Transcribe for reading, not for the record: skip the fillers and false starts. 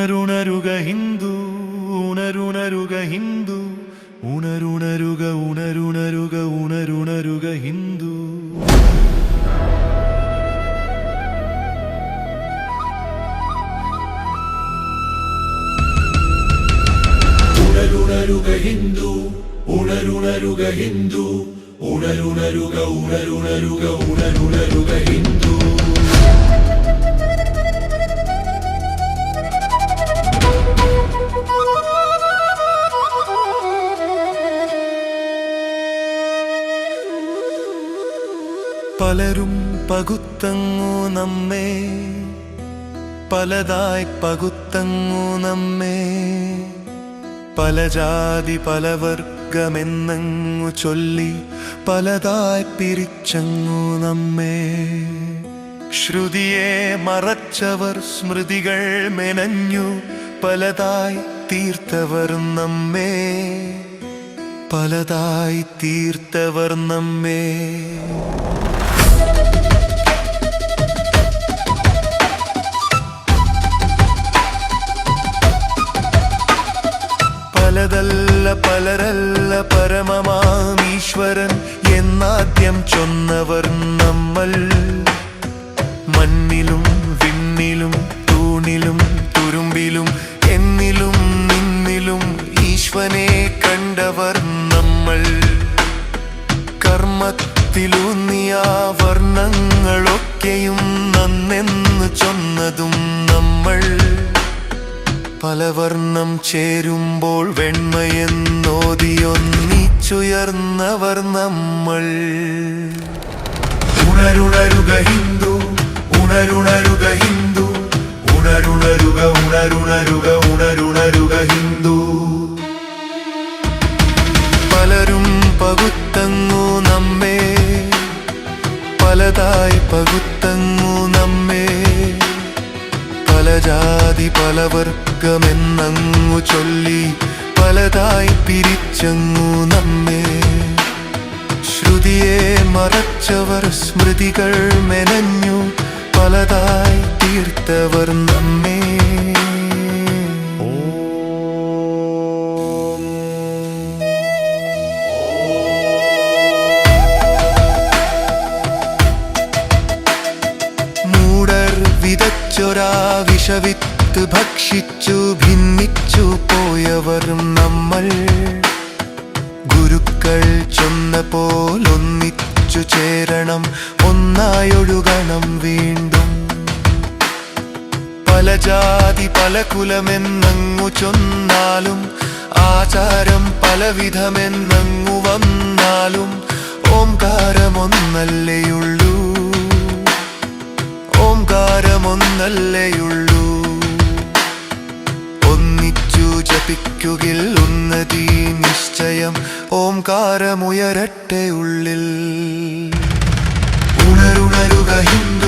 ഉണരുണരുക ഹിന്ദു, ഉണരുണരുക ഹിന്ദു, ഉണരുണരുക ഉണരുണരുക ഉണരുണരുക ഹിന്ദു. ഉണരുണരുക ഹിന്ദു, ഉണരുണരുക ഹിന്ദു, ഉണരുണരുക ഉണരുണരുക ഉണരുണരുക ഹിന്ദു. പലരും പകുത്തങ്ങു നമ്മെ, പലതായി പകുത്തങ്ങു നമ്മെ, പല ജാതി പല വർഗമെന്നങ്ങു ചൊല്ലി പലതായി പിരിച്ചങ്ങു നമ്മെ. ശ്രുതിയെ മറച്ചവർ സ്മൃതികൾ മെനഞ്ഞു പലതായി തീർത്തവർ നമ്മെ, പലതായി തീർത്തവർ നമ്മെ. പലതല്ല പലരല്ല പരമമാമീശ്വരൻ എന്നാദ്യം ചൊന്നവർ നമ്മൾ. മണ്ണിലും വിണ്ണിലും തൂണിലും തുരുമ്പിലും എന്നിലും നിന്നിലും ഈശ്വരനെ കണ്ടവർ നമ്മൾ. കർമ്മത്തിലൂന്നിയ വർണ്ണങ്ങളൊക്കെയും നന്നെന്ന് ചൊന്നതും നമ്മൾ. പലവർണ്ണം ചേരുമ്പോൾ വെണ്മയെന്നോതിയൊന്നിച്ചുയർന്നവർ നമ്മൾ. ഉണരുണരുക ഹിന്ദു, ഉണരുണരുക ഹിന്ദു, ഉണരുണരുക ഉണരുണരുക ഉണരുണരുക ഹിന്ദു. പലരും പകുത്തങ്ങു നമ്മെ, പലതായി പകുത്തങ്ങു നമ്മെ, പല ജാതി പല വർഗമെന്നങ്ങു ചൊല്ലി പലതായി പിരിച്ചങ്ങു നമ്മെ. ശ്രുതിയെ മറച്ചവർ സ്മൃതികൾ മെനഞ്ഞു പലതായി തീർത്തവർ നമ്മെ. മൂഢർ വിതച്ചൊരാ വിഷവിത്ത് ഭക്ഷിച്ചു ഭിന്നിച്ചു പോയവർ നമ്മൾ. ഗുരുക്കൾ ചൊന്ന പോലൊന്നിച്ചു ചേരണം, ഒന്നായൊഴുകണം വീണ്ടും. പല ജാതി പല കുലമെന്നങ്ങു ചൊന്നാലും ആചാരം പലവിധമെന്നങ്ങു വന്നാലും ഓംകാരമൊന്നല്ലേയുള്ളൂ, ഓംകാരമൊന്നല്ലേയുള്ളൂ. ഒന്നിച്ചു ജപിക്കുകിൽ ഉന്നതി നിശ്ചയം, ഓംകാരമുയരട്ടെ ഉള്ളിൽ. ഉണരുണരുക ഹിന്ദു,